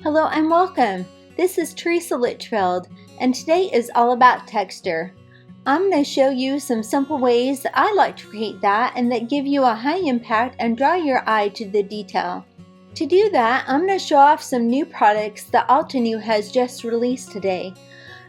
Hello and welcome. This is Teresa Litchfield, and today is all about texture. I'm going to show you some simple ways that I like to create that and that give you a high impact and draw your eye to the detail. To do that, I'm going to show off some new products that Altenew has just released today.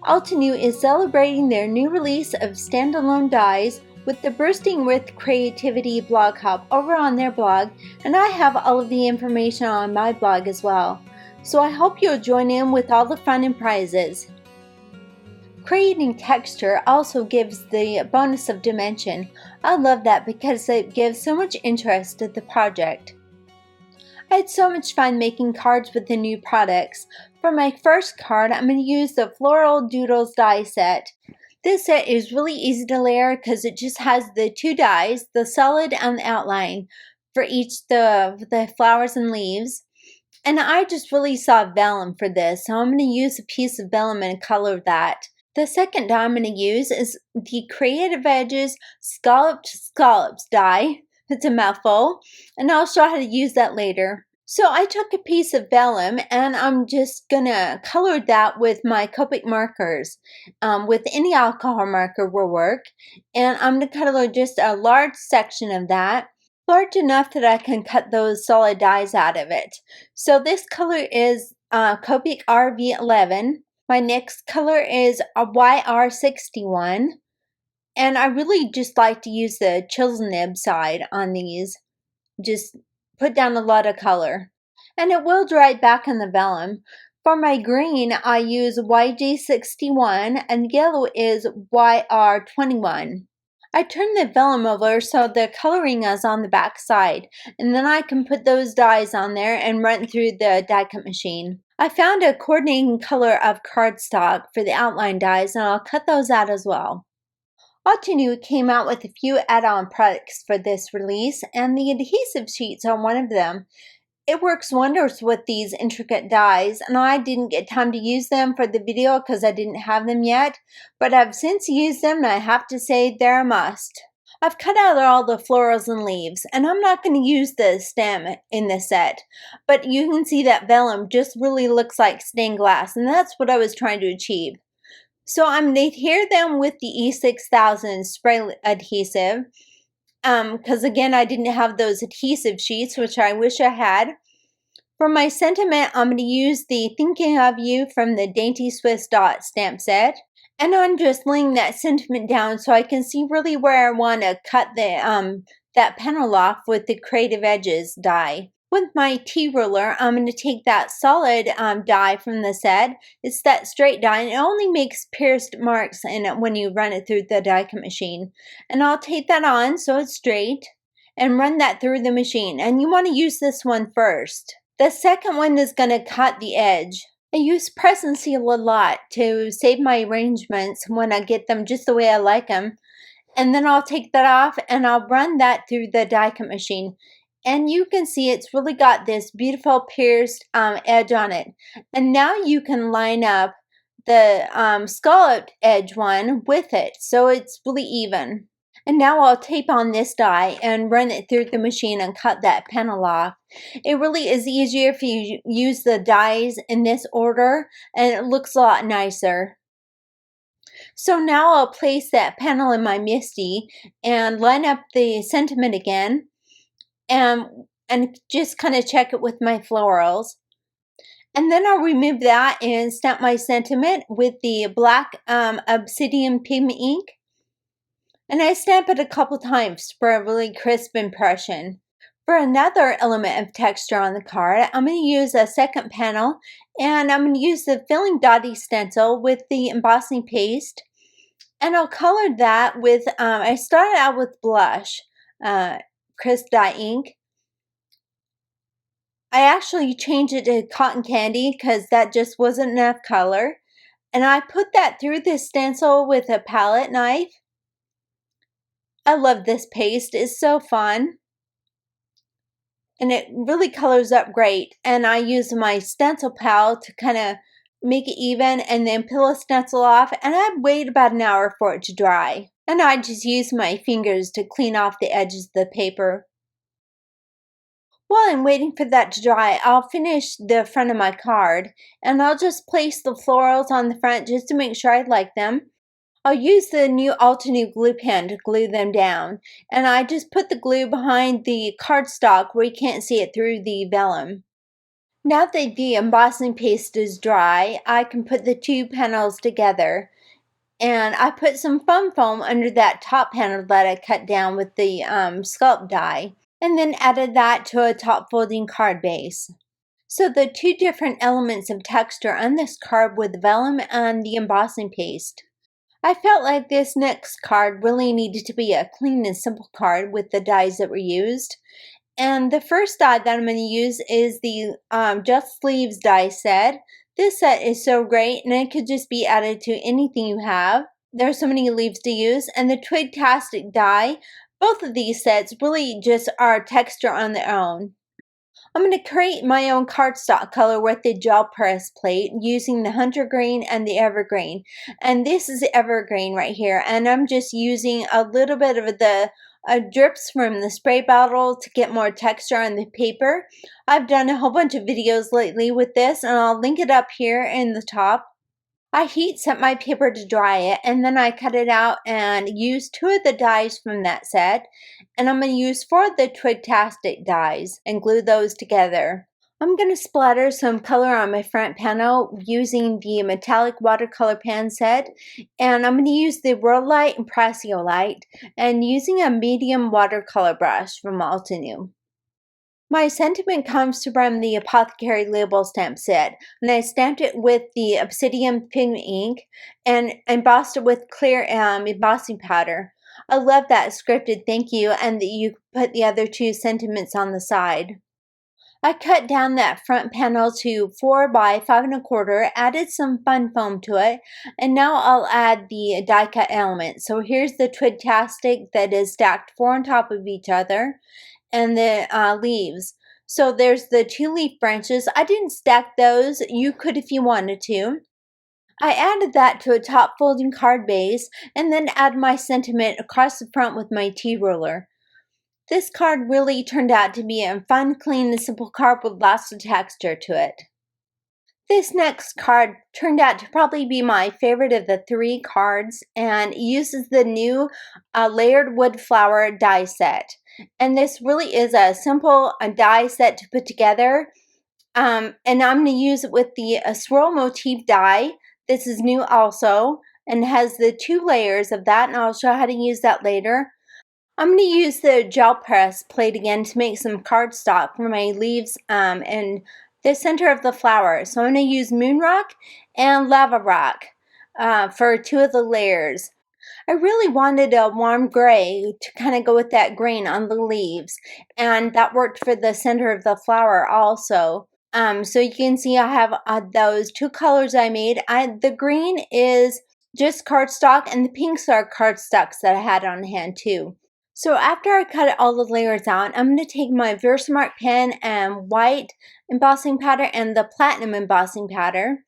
Altenew is celebrating their new release of standalone dies with the Bursting with Creativity blog hub over on their blog, and I have all of the information on my blog as well. So I hope you'll join in with all the fun and prizes. Creating texture also gives the bonus of dimension. I love that because it gives so much interest to the project. I had so much fun making cards with the new products. For my first card, I'm going to use the Floral Doodles die set. This set is really easy to layer because it just has the two dies, the solid and the outline, for each the flowers and leaves. And I just really saw vellum for this, so I'm going to use a piece of vellum and color that. The second die I'm going to use is the Creative Edges Scallops die. It's a mouthful, and I'll show how to use that later. So I took a piece of vellum and I'm just going to color that with my Copic markers. With any alcohol marker will work. And I'm going to color just a large section of that. Large enough that I can cut those solid dies out of it. So this color is Copic RV11. My next color is a YR61. And I really just like to use the chisel nib side on these. Just put down a lot of color. And it will dry back on the vellum. For my green, I use YG61 and yellow is YR21. I turn the vellum over so the coloring is on the back side, and then I can put those dies on there and run through the die cut machine. I found a coordinating color of cardstock for the outline dies, and I'll cut those out as well. Altenew came out with a few add-on products for this release, and the adhesive sheets are one of them. It works wonders with these intricate dies, and I didn't get time to use them for the video because I didn't have them yet, but I've since used them and I have to say they're a must. I've cut out all the florals and leaves, and I'm not going to use the stem in this set, but you can see that vellum just really looks like stained glass, and that's what I was trying to achieve. So I'm going to adhere them with the E6000 spray adhesive. Because again, I didn't have those adhesive sheets, which I wish I had. For my sentiment, I'm going to use the Thinking of You from the Dainty Swiss Dot stamp set. And I'm just laying that sentiment down so I can see really where I want to cut the that panel off with the Creative Edges die. With my T-ruler, I'm going to take that solid die from the set. It's that straight die, and it only makes pierced marks in it when you run it through the die cut machine. And I'll take that on so it's straight and run that through the machine. And you want to use this one first. The second one is going to cut the edge. I use press and seal a lot to save my arrangements when I get them just the way I like them. And then I'll take that off and I'll run that through the die cut machine. And you can see it's really got this beautiful pierced edge on it. And now you can line up the scalloped edge one with it, so it's really even. And now I'll tape on this die and run it through the machine and cut that panel off. It really is easier if you use the dies in this order, and it looks a lot nicer. So now I'll place that panel in my MISTI and line up the sentiment again. And just kind of check it with my florals. And then I'll remove that and stamp my sentiment with the black obsidian pigment ink. And I stamp it a couple times for a really crisp impression. For another element of texture on the card, I'm going to use a second panel, and I'm going to use the filling dotty stencil with the embossing paste. And I'll color that with, I started out with blush. Crisp dye ink. I actually changed it to cotton candy because that just wasn't enough color. And I put that through this stencil with a palette knife. I love this paste. It's so fun. And it really colors up great. And I use my stencil pal to kind of make it even and then peel a stencil off. And I wait about an hour for it to dry. And I just use my fingers to clean off the edges of the paper. While I'm waiting for that to dry, I'll finish the front of my card, and I'll just place the florals on the front just to make sure I like them. I'll use the new Altenew glue pen to glue them down, and I just put the glue behind the cardstock where you can't see it through the vellum. Now that the embossing paste is dry, I can put the two panels together. And I put some foam under that top panel that I cut down with the sculpt die, and then added that to a top folding card base. So the two different elements of texture on this card were the vellum and the embossing paste. I felt like this next card really needed to be a clean and simple card with the dies that were used. And the first die that I'm going to use is the Just Sleeves die set. This set is so great, and it could just be added to anything you have. There are so many leaves to use. And the Twig-tastic die, both of these sets really just are texture on their own. I'm going to create my own cardstock color with the gel press plate using the Hunter Green and the Evergreen. And this is Evergreen right here. And I'm just using a little bit of the drips from the spray bottle to get more texture on the paper. I've done a whole bunch of videos lately with this, and I'll link it up here in the top. I heat set my paper to dry it, and then I cut it out and use two of the dies from that set, and I'm going to use four of the Twig-tastic dies and glue those together. I'm going to splatter some color on my front panel using the metallic watercolor pan set, and I'm going to use the World Light and Prasio Light and using a medium watercolor brush from Altenew. My sentiment comes from the Apothecary label stamp set, and I stamped it with the Obsidian pigment ink and embossed it with clear embossing powder. I love that scripted thank you, and that you put the other two sentiments on the side. I cut down that front panel to 4 by 5 1/4, added some fun foam to it, and now I'll add the die cut element. So here's the Twig-tastic that is stacked 4 on top of each other, and the leaves. So there's the 2 leaf branches. I didn't stack those. You could if you wanted to. I added that to a top folding card base, and then add my sentiment across the front with my T-ruler. This card really turned out to be a fun, clean, and simple card with lots of texture to it. This next card turned out to probably be my favorite of the 3 cards, and uses the new layered wood flower die set. And this really is a simple die set to put together. And I'm going to use it with the swirl motif die. This is new also, and has the 2 layers of that, and I'll show how to use that later. I'm going to use the gel press plate again to make some cardstock for my leaves and the center of the flower. So I'm going to use Moon Rock and Lava Rock for 2 of the layers. I really wanted a warm gray to kind of go with that green on the leaves, and that worked for the center of the flower also. So you can see I have those 2 colors I made. The green is just cardstock, and the pinks are cardstocks that I had on hand too. So after I cut all the layers out, I'm going to take my Versamark pen and white embossing powder and the platinum embossing powder,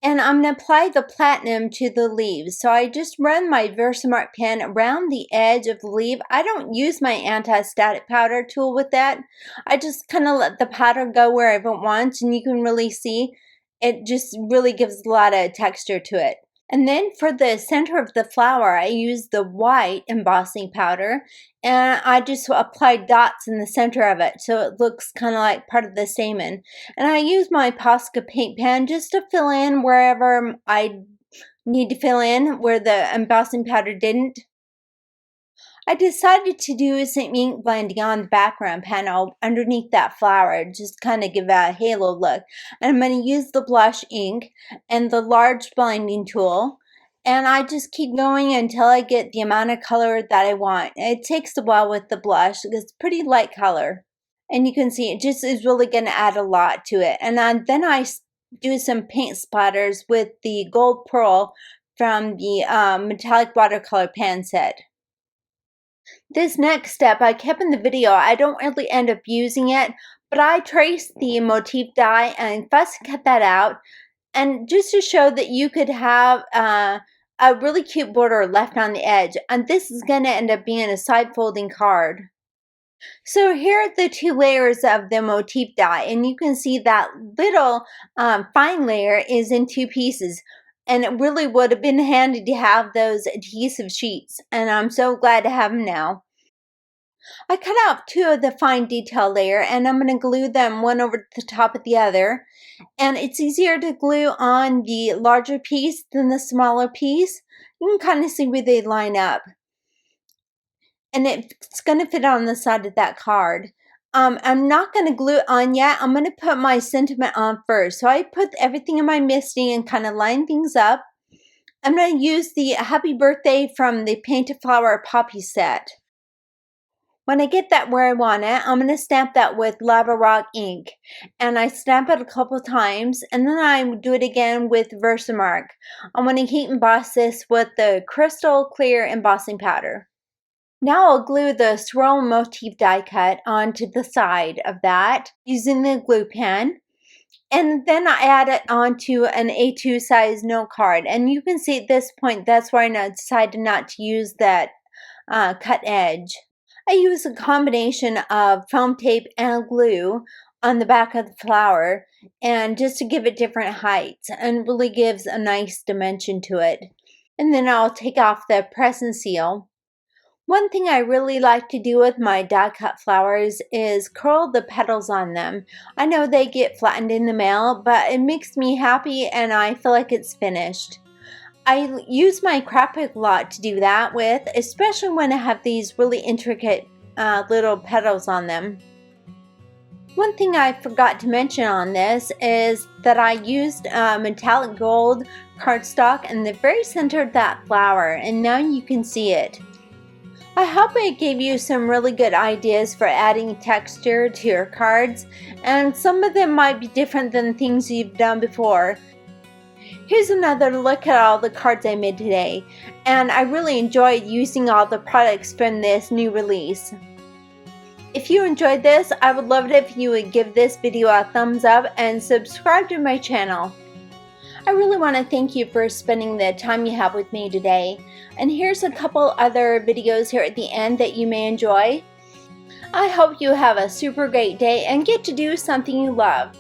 and I'm going to apply the platinum to the leaves. So I just run my Versamark pen around the edge of the leaf. I don't use my anti-static powder tool with that. I just kind of let the powder go wherever it wants, and you can really see it just really gives a lot of texture to it. And then for the center of the flower, I use the white embossing powder, and I just apply dots in the center of it so it looks kind of like part of the stamen. And I use my Posca paint pen just to fill in wherever I need to fill in where the embossing powder didn't. I decided to do some ink blending on the background panel underneath that flower, just kind of give a halo look. And I'm going to use the blush ink and the large blending tool, and I just keep going until I get the amount of color that I want. It takes a while with the blush because it's pretty light color, and you can see it just is really going to add a lot to it. And then I do some paint splatters with the gold pearl from the metallic watercolor pan set. This next step I kept in the video. I don't really end up using it, but I traced the motif die and fussy cut that out, and just to show that you could have a really cute border left on the edge. And this is going to end up being a side folding card. So here are the two layers of the motif die, and you can see that little fine layer is in two pieces. And it really would have been handy to have those adhesive sheets, and I'm so glad to have them now. I cut out two of the fine detail layer, and I'm going to glue them one over the top of the other. And it's easier to glue on the larger piece than the smaller piece. You can kind of see where they line up. And it's going to fit on the side of that card. I'm not going to glue it on yet. I'm going to put my sentiment on first. So I put everything in my misting and kind of line things up. I'm going to use the Happy Birthday from the Painted Flower Poppy set. When I get that where I want it, I'm going to stamp that with Lava Rock ink. And I stamp it a couple times, and then I do it again with Versamark. I'm going to heat emboss this with the Crystal Clear Embossing Powder. Now I'll glue the swirl motif die cut onto the side of that using the glue pen. And then I add it onto an A2 size note card. And you can see at this point, that's where I decided not to use that cut edge. I use a combination of foam tape and glue on the back of the flower, and just to give it different heights, and really gives a nice dimension to it. And then I'll take off the press and seal. One thing I really like to do with my die cut flowers is curl the petals on them. I know they get flattened in the mail, but it makes me happy and I feel like it's finished. I use my Craft lot to do that with, especially when I have these really intricate little petals on them. One thing I forgot to mention on this is that I used metallic gold cardstock in the very center of that flower, and now you can see it. I hope I gave you some really good ideas for adding texture to your cards, and some of them might be different than things you've done before. Here's another look at all the cards I made today, and I really enjoyed using all the products from this new release. If you enjoyed this, I would love it if you would give this video a thumbs up and subscribe to my channel. I really want to thank you for spending the time you have with me today. And here's a couple other videos here at the end that you may enjoy. I hope you have a super great day and get to do something you love.